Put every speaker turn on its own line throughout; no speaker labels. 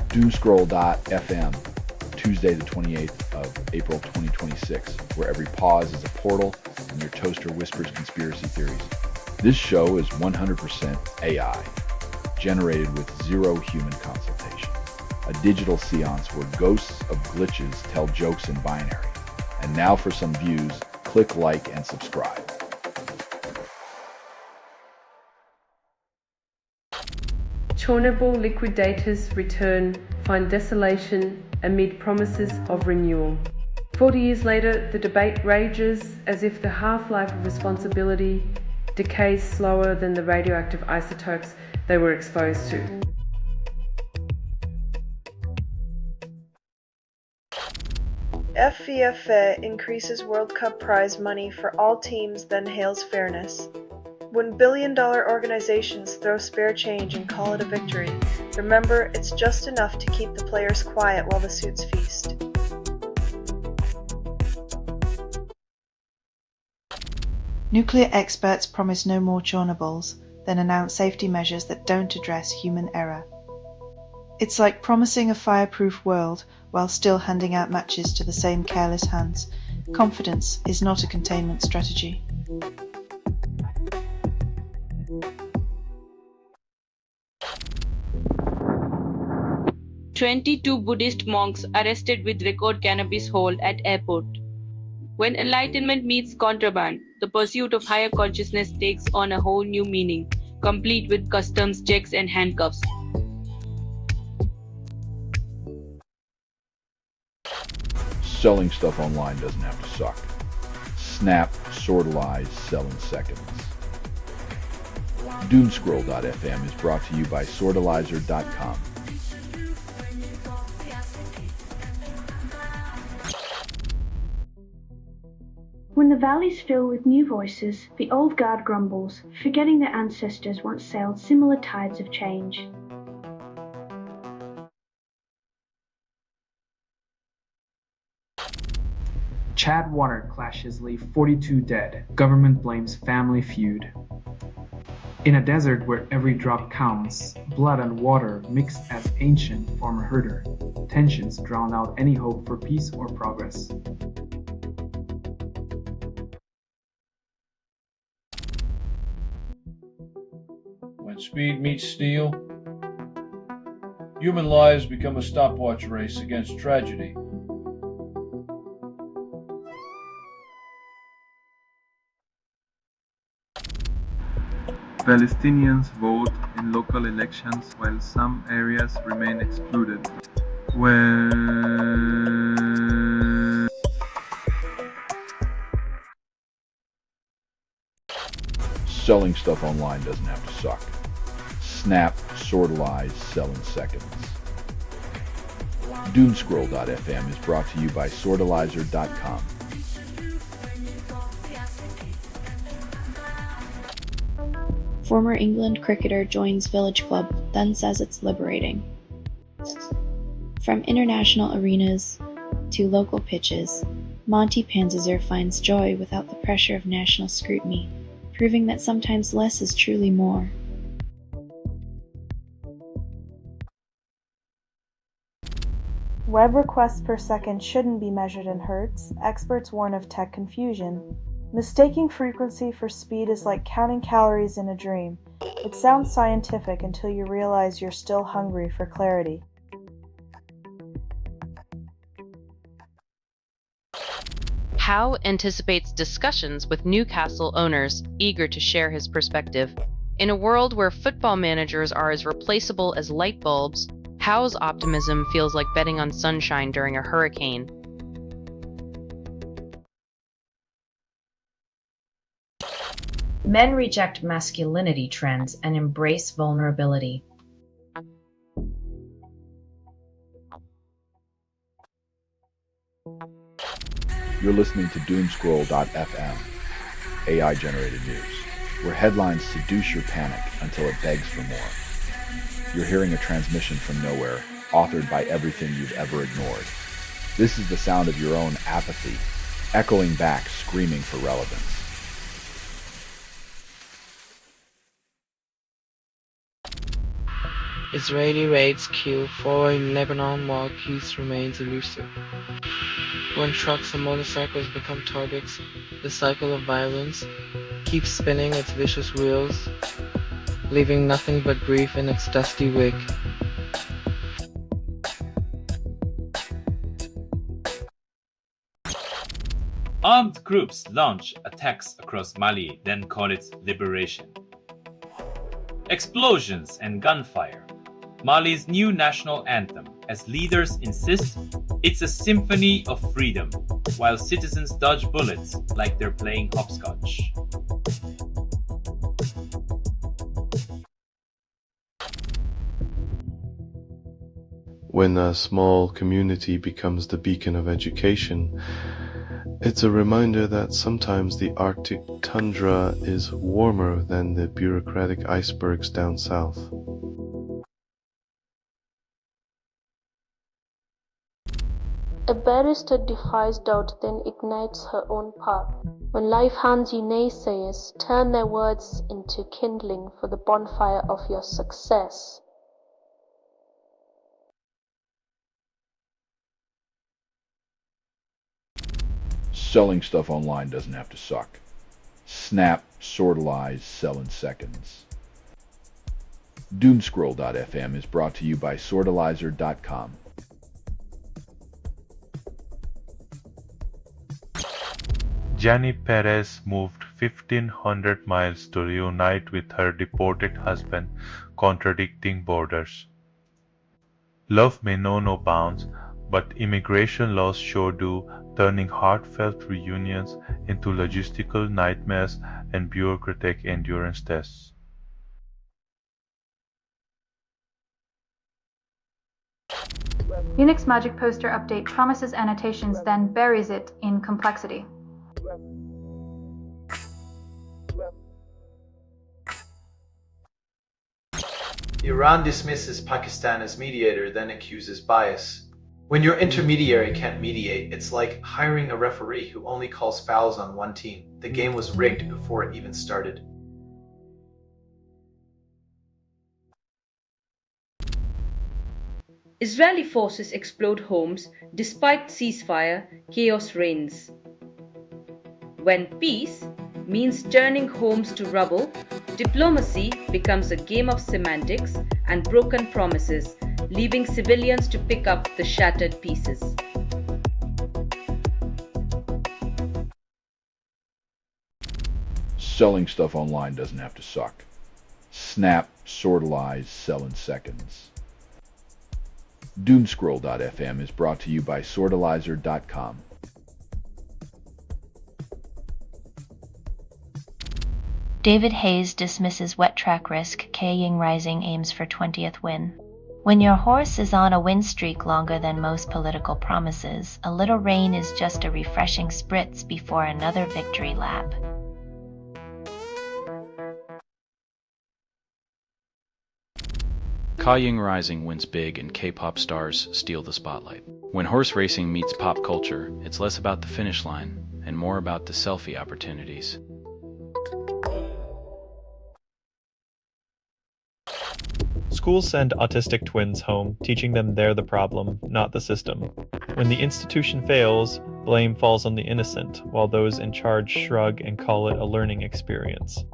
Doomscroll.fm, Tuesday the 28th of April 2026, where every pause is a portal and your toaster whispers conspiracy theories. This show is 100% AI, generated with zero human consultation. A digital seance where ghosts of glitches tell jokes in binary. And now for some views, click like and subscribe.
Chornable liquidators return, find desolation amid promises of renewal. 40 years later, the debate rages as if the half-life of responsibility decays slower than the radioactive isotopes they were exposed to.
FIFA increases World Cup prize money for all teams, then hails fairness. When billion-dollar organizations throw spare change and call it a victory, remember it's just enough to keep the players quiet while the suits feast.
Nuclear experts promise no more Chornobyls, then announce safety measures that don't address human error. It's like promising a fireproof world while still handing out matches to the same careless hands. Confidence is not a containment strategy.
22 Buddhist monks arrested with record cannabis hold at airport. When enlightenment meets contraband, the pursuit of higher consciousness takes on a whole new meaning, complete with customs checks and handcuffs.
Selling stuff online doesn't have to suck. Snap, sortalize, sell in seconds. Doomscroll.fm is brought to you by sortalizer.com.
When the valleys fill with new voices, the old guard grumbles, forgetting their ancestors once sailed similar tides of change.
Chad water clashes leave 42 dead. Government blames family feud. In a desert where every drop counts, blood and water mix as ancient former herder. Tensions drown out any hope for peace or progress.
When speed meets steel, human lives become a stopwatch race against tragedy.
Palestinians vote in local elections while some areas remain excluded.
Selling stuff online doesn't have to suck. Snap, sortalize, sell in seconds. Doomscroll.fm is brought to you by sortalizer.com.
Former England cricketer joins Village Club, then says it's liberating. From international arenas to local pitches, Monty Panzer finds joy without the pressure of national scrutiny, proving that sometimes less is truly more.
Web requests per second shouldn't be measured in hertz. Experts warn of tech confusion. Mistaking frequency for speed is like counting calories in a dream. It sounds scientific until you realize you're still hungry for clarity.
Howe anticipates discussions with Newcastle owners eager to share his perspective. In a world where football managers are as replaceable as light bulbs, Howe's optimism feels like betting on sunshine during a hurricane.
Men reject masculinity trends and embrace vulnerability.
You're listening to Doomscroll.fm, AI-generated news, where headlines seduce your panic until it begs for more. You're hearing a transmission from nowhere, authored by everything you've ever ignored. This is the sound of your own apathy, echoing back, screaming for relevance.
Israeli raids kill 4 in Lebanon while peace remains elusive. When trucks and motorcycles become targets, the cycle of violence keeps spinning its vicious wheels, leaving nothing but grief in its dusty wake.
Armed groups launch attacks across Mali, then call it liberation. Explosions and gunfire. Mali's new national anthem, as leaders insist it's a symphony of freedom, while citizens dodge bullets like they're playing hopscotch.
When a small community becomes the beacon of education, it's a reminder that sometimes the Arctic tundra is warmer than the bureaucratic icebergs down south.
A barrister defies doubt, then ignites her own path. When life hands you naysayers, turn their words into kindling for the bonfire of your success.
Selling stuff online doesn't have to suck. Snap, sortalize, sell in seconds. Doomscroll.fm is brought to you by sortalizer.com.
Jenny Perez moved 1,500 miles to reunite with her deported husband, contradicting borders. Love may know no bounds, but immigration laws sure do, turning heartfelt reunions into logistical nightmares and bureaucratic endurance tests.
Unix Magic Poster Update promises annotations, then buries it in complexity.
Iran dismisses Pakistan as mediator, then accuses bias. When your intermediary can't mediate, it's like hiring a referee who only calls fouls on one team. The game was rigged before it even started.
Israeli forces explode homes. Despite ceasefire, chaos reigns. When peace means turning homes to rubble, diplomacy becomes a game of semantics and broken promises, leaving civilians to pick up the shattered pieces.
Selling stuff online doesn't have to suck. Snap, sortalize, sell in seconds. Doomscroll.fm is brought to you by sortalizer.com.
David Hayes dismisses wet track risk. K. Ying Rising aims for 20th win. When your horse is on a win streak longer than most political promises, a little rain is just a refreshing spritz before another victory lap.
Ka-Ying Rising wins big and K-pop stars steal the spotlight. When horse racing meets pop culture, it's less about the finish line and more about the selfie opportunities.
Schools send autistic twins home, teaching them they're the problem, not the system. When the institution fails, blame falls on the innocent, while those in charge shrug and call it a learning experience.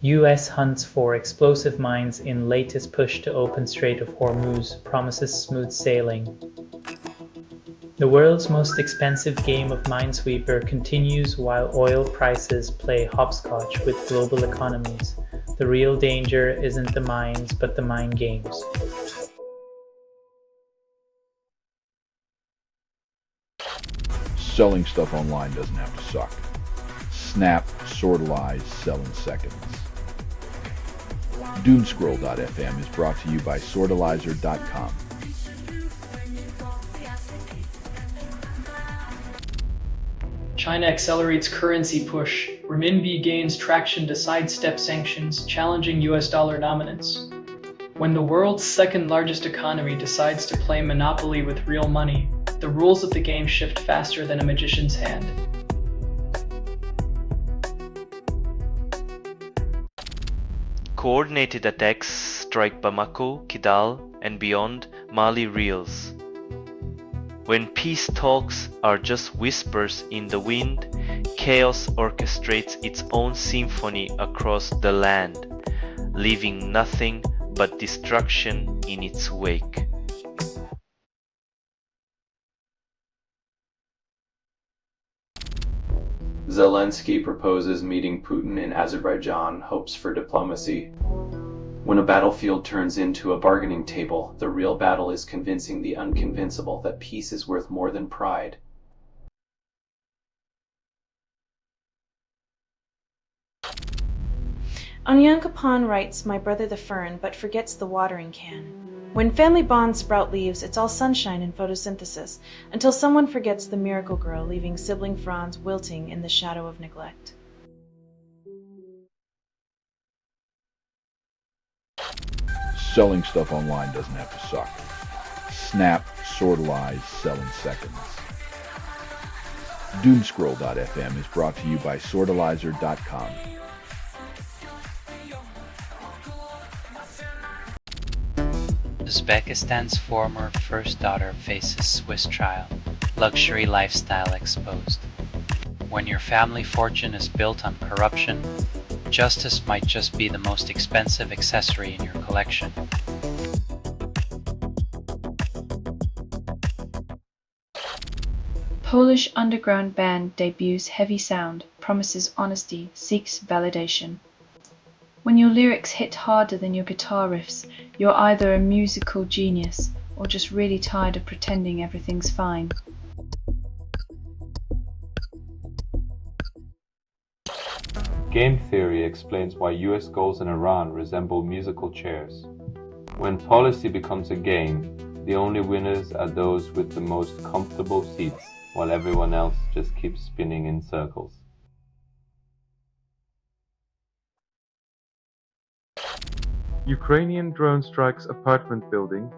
US hunts for explosive mines in latest push to open Strait of Hormuz promises smooth sailing. The world's most expensive game of Minesweeper continues while oil prices play hopscotch with global economies. The real danger isn't the mines, but the mind games.
Selling stuff online doesn't have to suck. Snap, sortalize, sell in seconds. Doomscroll.fm is brought to you by sortalizer.com.
China accelerates currency push. Renminbi gains traction to sidestep sanctions, challenging US dollar dominance. When the world's second largest economy decides to play Monopoly with real money, the rules of the game shift faster than a magician's hand.
Coordinated attacks strike Bamako, Kidal, and beyond Mali reels. When peace talks are just whispers in the wind, chaos orchestrates its own symphony across the land, leaving nothing but destruction in its wake.
Zelensky proposes meeting Putin in Azerbaijan, hopes for diplomacy. When a battlefield turns into a bargaining table, the real battle is convincing the unconvincible that peace is worth more than pride.
Onyankapan writes My Brother the Fern, but forgets the watering can. When family bonds sprout leaves, it's all sunshine and photosynthesis, until someone forgets the miracle girl, leaving sibling fronds wilting in the shadow of neglect.
Selling stuff online doesn't have to suck. Snap, sortalize, sell in seconds. Doomscroll.fm is brought to you by sortalizer.com.
Uzbekistan's former first daughter faces Swiss trial. Luxury lifestyle exposed. When your family fortune is built on corruption, justice might just be the most expensive accessory in your collection.
Polish underground band debuts heavy sound, promises honesty, seeks validation. When your lyrics hit harder than your guitar riffs, you're either a musical genius or just really tired of pretending everything's fine.
Game theory explains why US goals in Iran resemble musical chairs. When policy becomes a game, the only winners are those with the most comfortable seats, while everyone else just keeps spinning in circles.
Ukrainian drone strikes apartment building.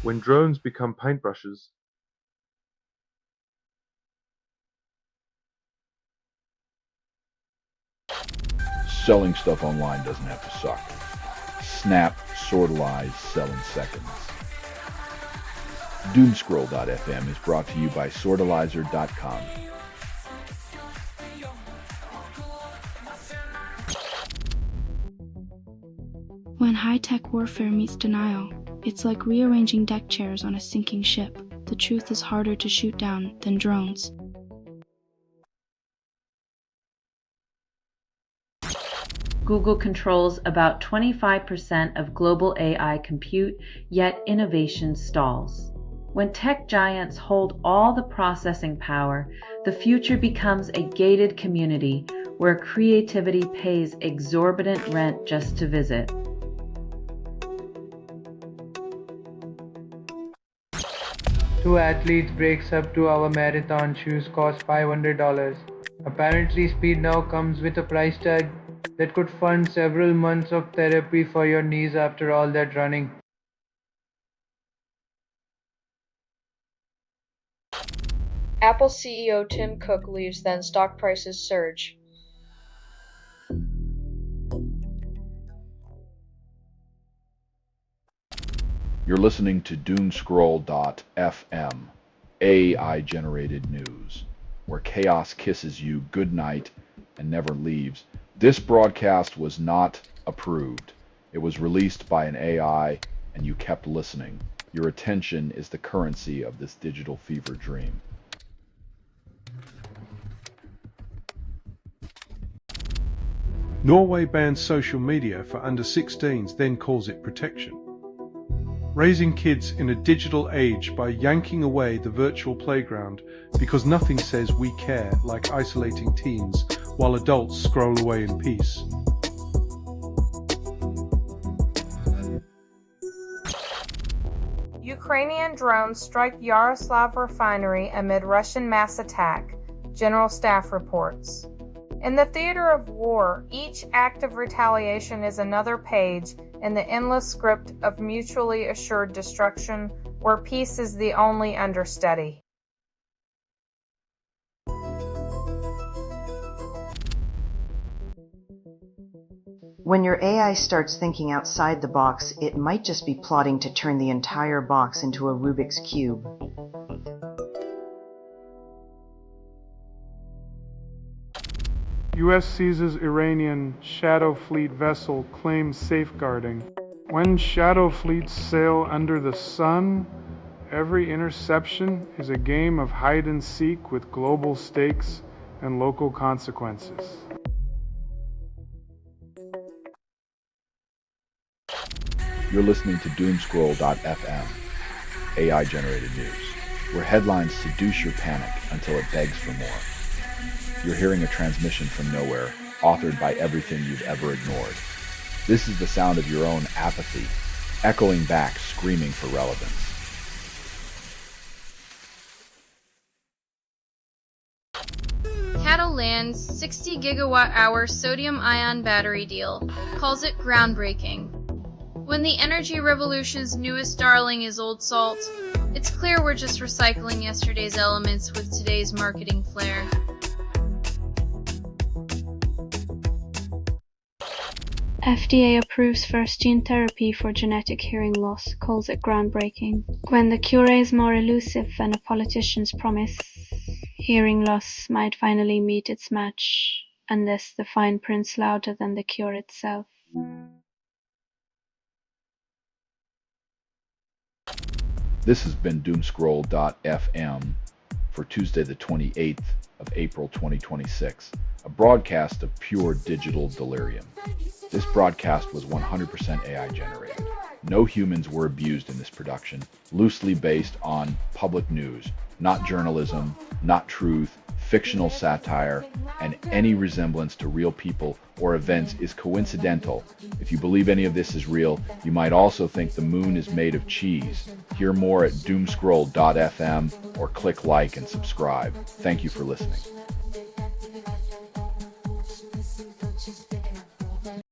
When drones become paintbrushes.
Selling stuff online doesn't have to suck. Snap, sortalize, sell in seconds. Doomscroll.fm is brought to you by sortalizer.com.
When high-tech warfare meets denial, it's like rearranging deck chairs on a sinking ship. The truth is harder to shoot down than drones.
Google controls about 25% of global AI compute, yet innovation stalls. When tech giants hold all the processing power, the future becomes a gated community where creativity pays exorbitant rent just to visit.
Two athletes breaks up 2-hour marathon. Shoes cost $500. Apparently speed now comes with a price tag that could fund several months of therapy for your knees after all that running.
Apple CEO Tim Cook leaves, then stock prices surge.
You're listening to Doomscroll.fm, AI-generated news, where chaos kisses you goodnight and never leaves. This broadcast was not approved. It was released by an AI, and you kept listening. Your attention is the currency of this digital fever dream.
Norway bans social media for under 16s, then calls it protection.
raising kids in a digital age by yanking away the virtual playground because nothing says we care like isolating teens while adults scroll away in peace.
Ukrainian drones strike Yaroslav refinery amid Russian mass attack, General Staff reports. In the theater of war, each act of retaliation is another page in the endless script of mutually assured destruction, where peace is the only understudy.
When your AI starts thinking outside the box, it might just be plotting to turn the entire box into a Rubik's Cube.
U.S. seizes Iranian Shadow Fleet vessel, claims safeguarding. When Shadow Fleets sail under the sun, every interception is a game of hide and seek with global stakes and local consequences.
You're listening to Doomscroll.fm, AI-generated news, where headlines seduce your panic until it begs for more. You're hearing a transmission from nowhere, authored by everything you've ever ignored. This is the sound of your own apathy, echoing back, screaming for relevance.
Cattle lands 60 gigawatt-hour sodium-ion battery deal, calls it groundbreaking. When the energy revolution's newest darling is old salt, it's clear we're just recycling yesterday's elements with today's marketing flair.
FDA approves first gene therapy for genetic hearing loss, calls it groundbreaking. When the cure is more elusive than a politician's promise, hearing loss might finally meet its match, unless the fine print's louder than the cure itself.
This has been Doomscroll.fm for Tuesday the 28th of April 2026, a broadcast of pure digital delirium. This broadcast was 100% AI generated. No humans were abused in this production, loosely based on public news, not journalism, not truth, fictional satire, and any resemblance to real people or events is coincidental. If you believe any of this is real, you might also think the moon is made of cheese. Hear more at doomscroll.fm or click like and subscribe. Thank you for listening.